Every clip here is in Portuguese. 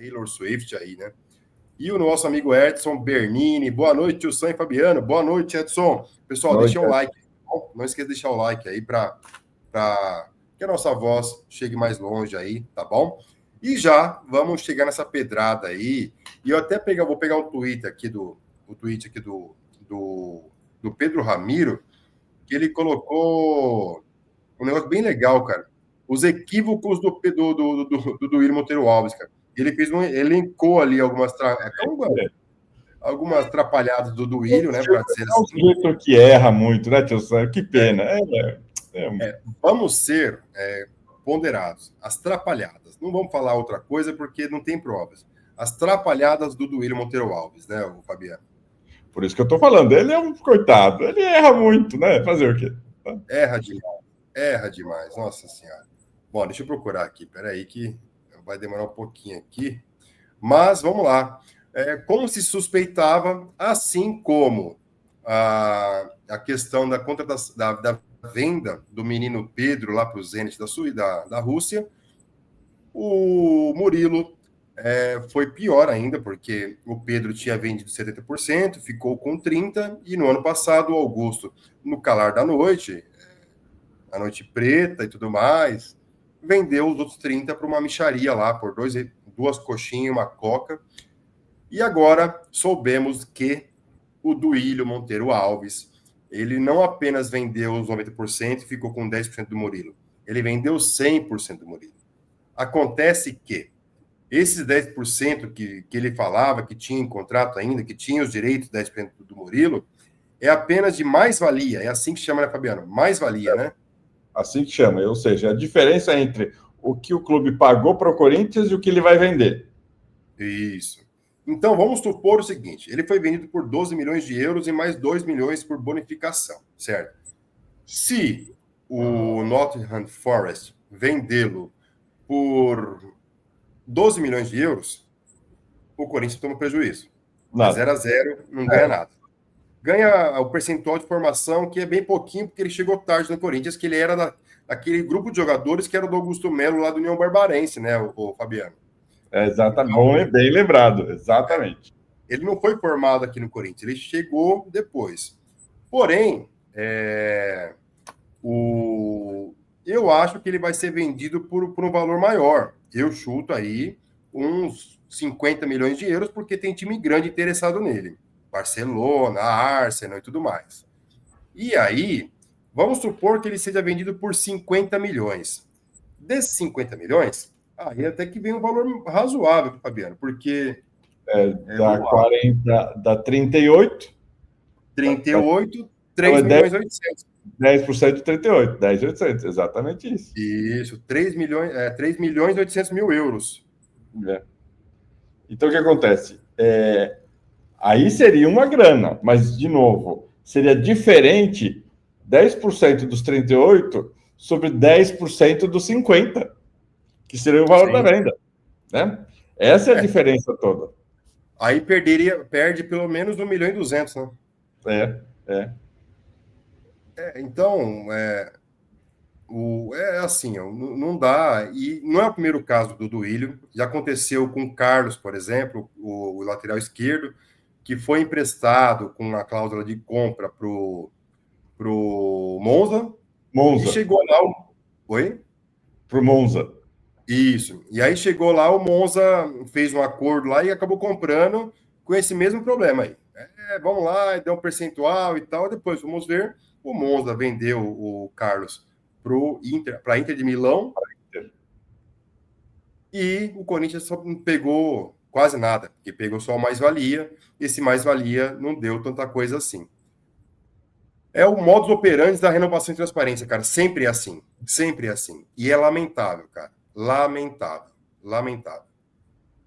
Taylor Swift aí, né? E o nosso amigo Edson Bernini. Boa noite, tio Sam e Fabiano. Boa noite, Edson. Pessoal, deixa um like. Não esqueça de deixar o like aí para que a nossa voz chegue mais longe aí, tá bom? E já vamos chegar nessa pedrada aí. E eu até vou pegar um tweet aqui do Pedro Ramiro, que ele colocou um negócio bem legal, cara. Os equívocos do Duílio Monteiro Alves, cara. Ele elencou ali algumas atrapalhadas do Duílio, né? Para dizer assim. É um sujeito que erra muito, né, tio Sam? Que pena. Vamos ser ponderados. As trapalhadas. Não vamos falar outra coisa porque não tem provas. As trapalhadas do Duílio Monteiro Alves, né, o Fabiano? Por isso que eu tô falando. Ele é um coitado. Ele erra muito, né? Fazer o quê? Erra demais. Nossa Senhora. Bom, deixa eu procurar aqui. Peraí que vai demorar um pouquinho aqui. Mas vamos lá. Como se suspeitava, assim como a questão da contratação, da venda do menino Pedro lá para o Zenit da Rússia, o Murilo foi pior ainda, porque o Pedro tinha vendido 70%, ficou com 30%, e no ano passado o Augusto, no calar da noite, a noite preta e tudo mais, vendeu os outros 30% para uma mixaria lá, por duas coxinhas e uma coca. E agora soubemos que o Duílio Monteiro Alves, ele não apenas vendeu os 90% e ficou com 10% do Murilo, ele vendeu 100% do Murilo. Acontece que esses 10% que ele falava, que tinha em contrato ainda, que tinha os direitos 10% do Murilo, é apenas de mais-valia, é assim que chama, né, Fabiano? Mais-valia, né? Assim que chama, ou seja, a diferença entre o que o clube pagou para o Corinthians e o que ele vai vender. Isso. Então, vamos supor o seguinte, ele foi vendido por 12 milhões de euros e mais 2 milhões por bonificação, certo? Se o Nottingham Forest vendê-lo por 12 milhões de euros, o Corinthians toma prejuízo. Nada. 0-0, não ganha nada. Ganha o percentual de formação, que é bem pouquinho, porque ele chegou tarde no Corinthians, que ele era daquele grupo de jogadores que era do Augusto Melo, lá do União Barbarense, né, o Fabiano? Exatamente, então, bem lembrado, exatamente. Ele não foi formado aqui no Corinthians, ele chegou depois. Porém, eu acho que ele vai ser vendido por um valor maior. Eu chuto aí uns 50 milhões de euros, porque tem time grande interessado nele. Barcelona, Arsenal e tudo mais. E aí, vamos supor que ele seja vendido por 50 milhões. Desses 50 milhões, aí até que vem um valor razoável, Fabiano, porque... dá 40, dá 38. 38, 3 milhões e 800. 10% de 38, 10.800, exatamente isso. Isso, 3 milhões e 800 mil euros. Então, o que acontece? Aí seria uma grana, mas, de novo, seria diferente 10% dos 38 sobre 10% dos 50, que seria o valor da venda. Né? Essa é a diferença toda. Aí perde pelo menos 1 milhão e 200, né? Então, assim, não dá. E não é o primeiro caso do Duílio. Já aconteceu com o Carlos, por exemplo, o lateral esquerdo, que foi emprestado com a cláusula de compra pro Monza. E chegou lá Oi? Pro Monza. Isso. E aí chegou lá, o Monza fez um acordo lá e acabou comprando com esse mesmo problema aí. Vamos lá, deu um percentual e tal. Depois vamos ver. O Monza vendeu o Carlos para a Inter de Milão. E o Corinthians só não pegou quase nada, porque pegou só mais-valia. Esse mais-valia não deu tanta coisa assim. É o modus operandi da renovação e transparência, cara. Sempre é assim. Sempre é assim. E é lamentável, cara. Lamentável.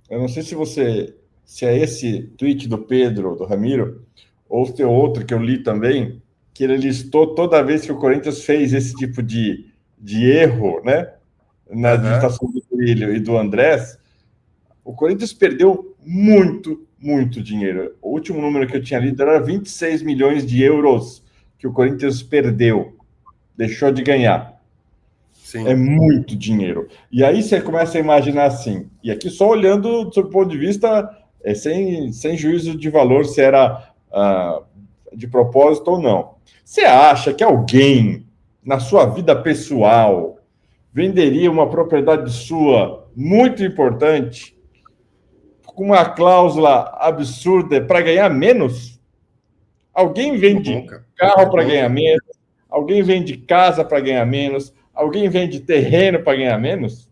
Eu não sei se é esse tweet do Pedro, do Ramiro, ou se tem outro que eu li também, que ele listou toda vez que o Corinthians fez esse tipo de erro, né? Na digitação do Duílio e do Andrés, o Corinthians perdeu muito, muito dinheiro. O último número que eu tinha lido era 26 milhões de euros que o Corinthians perdeu, deixou de ganhar. É muito dinheiro. E aí você começa a imaginar assim, e aqui só olhando do seu ponto de vista, sem juízo de valor se era de propósito ou não. Você acha que alguém, na sua vida pessoal, venderia uma propriedade sua muito importante com uma cláusula absurda para ganhar menos? Alguém vende carro para ganhar menos? Alguém vende casa para ganhar menos? Alguém vende terreno para ganhar menos?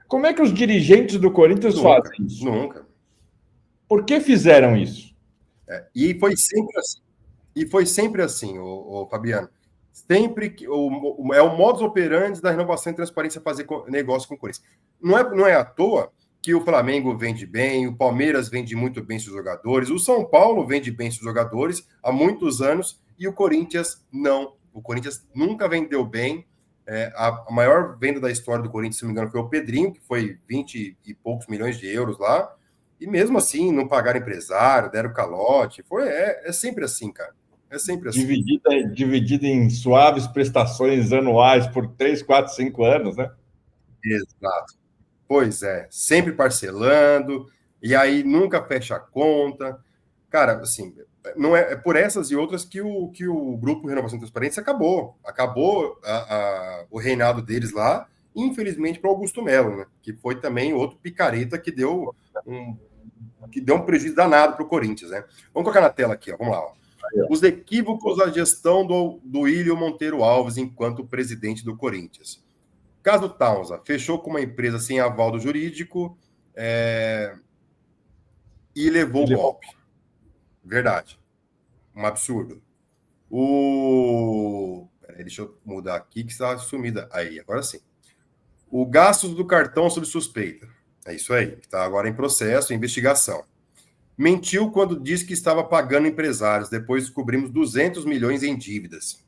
Como é que os dirigentes do Corinthians fazem isso? Nunca. Por que fizeram isso? E foi sempre assim. O Fabiano. Sempre que é o modus operandi da renovação e transparência fazer negócio com o Corinthians. Não é à toa que o Flamengo vende bem, o Palmeiras vende muito bem seus jogadores, o São Paulo vende bem seus jogadores há muitos anos e o Corinthians não. O Corinthians nunca vendeu bem. A maior venda da história do Corinthians, se não me engano, foi o Pedrinho, que foi 20 e poucos milhões de euros lá. E mesmo assim, não pagaram empresário, deram calote. É sempre assim, cara. É sempre assim. Dividida em suaves prestações anuais por 3, 4, 5 anos, né? Exato. Pois é, sempre parcelando, e aí nunca fecha a conta. Cara, assim, não é por essas e outras que o Grupo Renovação e Transparência acabou. Acabou o reinado deles lá, infelizmente, para o Augusto Melo, né? Que foi também outro picareta que deu um prejuízo danado para o Corinthians, né? Vamos colocar na tela aqui, ó. Vamos lá, ó. Os equívocos da gestão do Ílio Monteiro Alves enquanto presidente do Corinthians. Caso Townsend fechou com uma empresa sem aval do jurídico e levou o golpe. Verdade. Um absurdo. Peraí, deixa eu mudar aqui que está sumida. Aí, agora sim. O gastos do cartão sob suspeita. É isso aí. Está agora em processo, investigação. Mentiu quando disse que estava pagando empresários. Depois descobrimos 200 milhões em dívidas.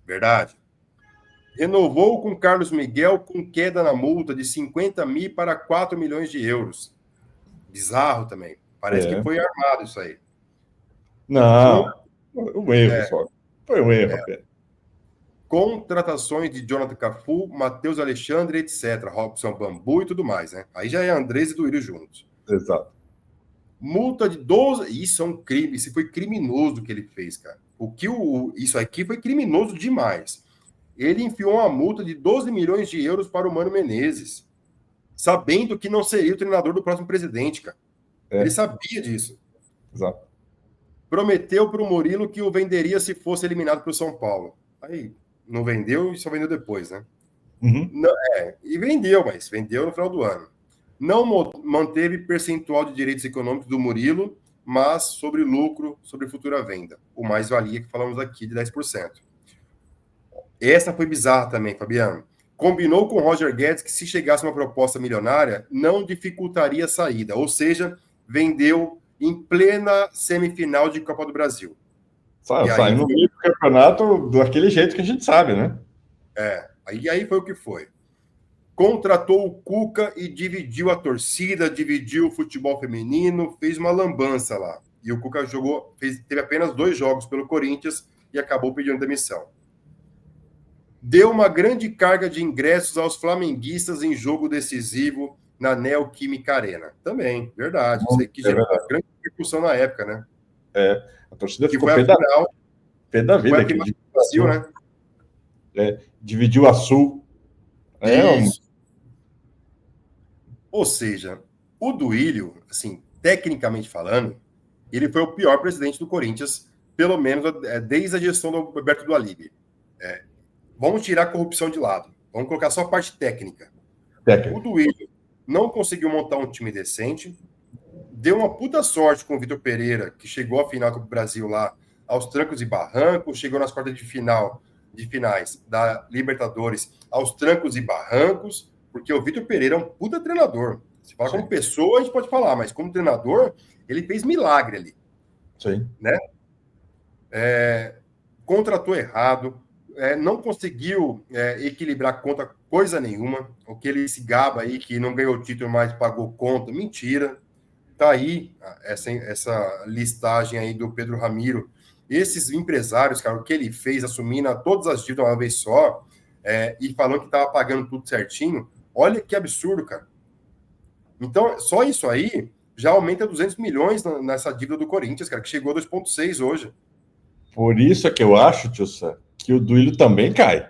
Verdade. Renovou com Carlos Miguel com queda na multa de 50 mil para 4 milhões de euros. Bizarro também. Parece que foi armado isso aí. Não, um erro só. Foi um erro apenas. Contratações de Jonathan Cafu, Matheus Alexandre, etc. Robson Bambu e tudo mais, né? Aí já é Andrés e Duílio juntos. Exato. Multa de 12... Isso é um crime. Isso foi criminoso que ele fez, cara. Isso aqui foi criminoso demais. Ele enfiou uma multa de 12 milhões de euros para o Mano Menezes, sabendo que não seria o treinador do próximo presidente, cara. Ele sabia disso. Exato. Prometeu para o Murilo que o venderia se fosse eliminado para o São Paulo. Aí não vendeu e só vendeu depois, né? Não, e vendeu, mas vendeu no final do ano. Não manteve percentual de direitos econômicos do Murilo, mas sobre lucro, sobre futura venda. O mais-valia que falamos aqui de 10%. Essa foi bizarra também, Fabiano. Combinou com o Roger Guedes que se chegasse uma proposta milionária, não dificultaria a saída. Ou seja, vendeu em plena semifinal de Copa do Brasil. Saiu no meio do campeonato daquele jeito que a gente sabe, né? Aí foi o que foi. Contratou o Cuca e dividiu a torcida, dividiu o futebol feminino, fez uma lambança lá. E o Cuca teve apenas 2 jogos pelo Corinthians e acabou pedindo demissão. Deu uma grande carga de ingressos aos flamenguistas em jogo decisivo na Neoquímica Arena. Também, verdade. Isso aí que gerou uma grande repercussão na época, né? A torcida ficou pé da vida. Foi aqui no Brasil, né? Dividiu a Sul. Isso. Ou seja, o Duílio, assim, tecnicamente falando, ele foi o pior presidente do Corinthians, pelo menos desde a gestão do Roberto do Alibe. Vamos tirar a corrupção de lado. Vamos colocar só a parte técnica. O Duílio não conseguiu montar um time decente, deu uma puta sorte com o Vitor Pereira, que chegou à final do Brasil lá, aos trancos e barrancos, chegou nas quartas de finais da Libertadores, aos trancos e barrancos, porque o Vitor Pereira é um puta treinador. Se fala como pessoa, a gente pode falar, mas como treinador, ele fez milagre ali. Sim. Né? Contratou errado, não conseguiu equilibrar conta coisa nenhuma. O que ele se gaba aí, que não ganhou título, mas pagou conta, mentira. Tá aí essa listagem aí do Pedro Ramiro. Esses empresários, cara, o que ele fez, assumindo todas as dívidas uma vez só, e falando que estava pagando tudo certinho. Olha que absurdo, cara. Então, só isso aí já aumenta 200 milhões nessa dívida do Corinthians, cara, que chegou a 2,6 hoje. Por isso é que eu acho, tio Sam, que o Duílio também cai.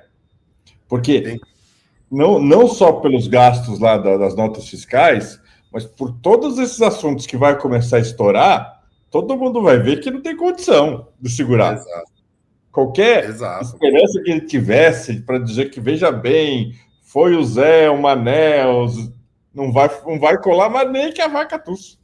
Porque não só pelos gastos lá das notas fiscais, mas por todos esses assuntos que vai começar a estourar, todo mundo vai ver que não tem condição de segurar. Exato. Qualquer Exato. esperança que ele tivesse para dizer que, veja bem, foi o Zé, o Mané, não vai colar, mas nem que a vaca tussa.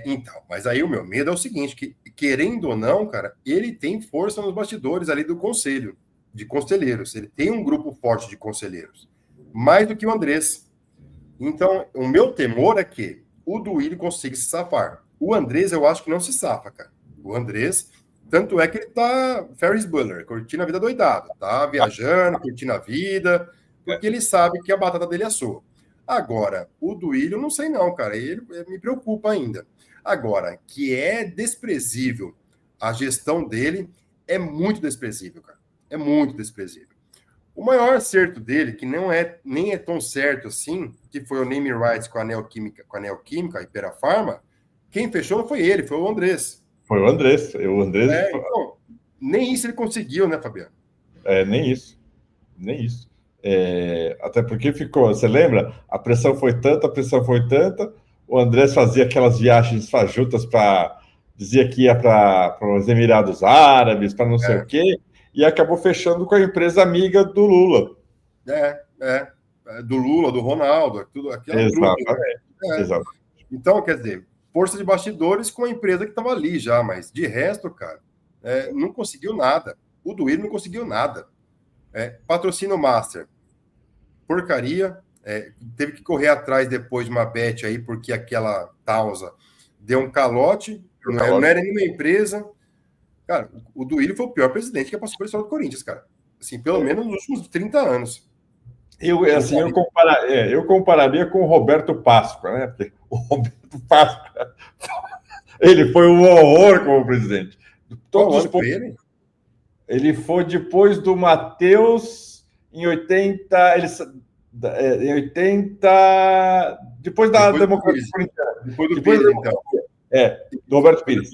Então, mas aí o meu medo é o seguinte, que querendo ou não, cara, ele tem força nos bastidores ali do conselho, de conselheiros. Ele tem um grupo forte de conselheiros, mais do que o Andrés. Então, o meu temor é que o Duílio consiga se safar. O Andrés, eu acho que não se safa, cara. O Andrés, tanto é que ele tá Ferris Bueller, curtindo a vida doidado, tá viajando, curtindo a vida, porque ele sabe que a batata dele é sua. Agora, o Duílio, não sei não, cara, ele me preocupa ainda. Agora, que é desprezível a gestão dele, é muito desprezível, cara. É muito desprezível. O maior acerto dele, que nem é tão certo assim, que foi o name rights com a Neoquímica, a Iperafarma, quem fechou não foi ele, foi o Andrés. Foi o Andrés. Então, nem isso ele conseguiu, né, Fabiano? Nem isso. Nem isso. Até porque ficou, você lembra? A pressão foi tanta, o Andrés fazia aquelas viagens fajutas dizia que ia para os Emirados Árabes, para não sei o quê, e acabou fechando com a empresa amiga do Lula. Do Lula, do Ronaldo, tudo aquilo. Exatamente. Exatamente. Então, quer dizer, força de bastidores com a empresa que estava ali já, mas de resto, cara, não conseguiu nada. O Duílio não conseguiu nada. Patrocínio Master, porcaria. Teve que correr atrás depois de uma bet aí, porque aquela Tausa deu um calote, não era nenhuma empresa. Cara, o Duílio foi o pior presidente que passou pela história do Corinthians, cara. Assim, pelo menos nos últimos 30 anos. Eu compararia com o Roberto Páscoa, né? Porque o Roberto Páscoa, ele foi um horror como presidente. Todos os pontos. Ele foi depois do Matheus em 80. Em 80. Depois da democracia corintiana. Depois do Pires, então. Do Roberto Pires.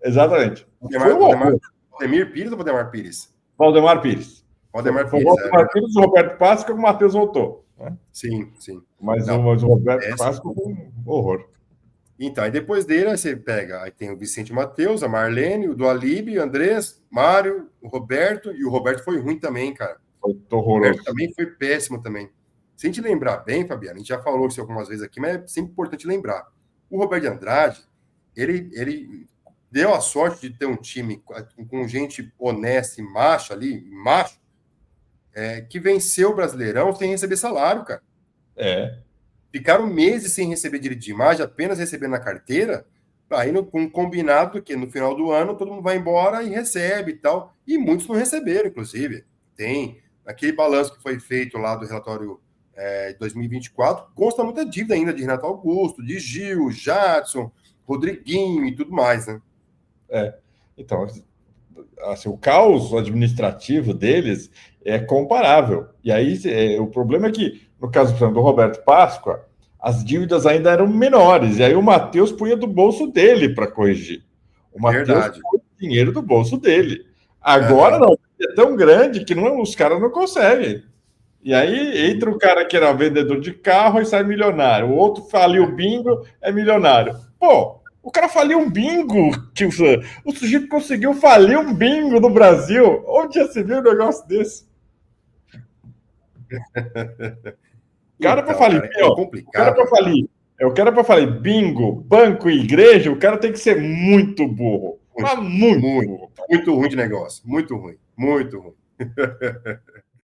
Exatamente. Valdemir Pires ou Valdemar Pires? Valdemar Pires. Valdemar Pires. Valdemar Pires, o Roberto Páscoa, o Matheus voltou. Né? Sim. Mas o Roberto Páscoa foi um horror. Então, aí depois dele, aí você pega, aí tem o Vicente Matheus, a Marlene, o Dualib, o Andrés, Mário, o Roberto, e o Roberto foi ruim também, cara. Foi horroroso. O Roberto também foi péssimo também. Se a gente lembrar bem, Fabiano, a gente já falou isso algumas vezes aqui, mas é sempre importante lembrar. O Roberto de Andrade, ele deu a sorte de ter um time com gente honesta e macho, que venceu o Brasileirão sem receber salário, cara. Ficaram meses sem receber direito de imagem, apenas recebendo na carteira, aí com um combinado que no final do ano todo mundo vai embora e recebe e tal. E muitos não receberam, inclusive. Tem aquele balanço que foi feito lá do relatório 2024, consta muita dívida ainda de Renato Augusto, de Gil, Jadson, Rodriguinho e tudo mais, né? Então, assim, o caos administrativo deles é comparável. E aí, o problema é que, no caso, por exemplo, do Roberto Páscoa, as dívidas ainda eram menores. E aí o Matheus punha do bolso dele para corrigir. O Matheus punha o dinheiro do bolso dele. Agora, não. É tão grande que os caras não conseguem. E aí entra o cara que era vendedor de carro e sai milionário. O outro faliu o bingo, é milionário. Pô, o cara faliu um bingo. O sujeito conseguiu falir um bingo no Brasil. Onde já se viu um negócio desse? O cara para falir, o cara para falir bingo, banco e igreja, o cara tem que ser muito burro. Muito burro. Muito ruim de negócio. Muito ruim.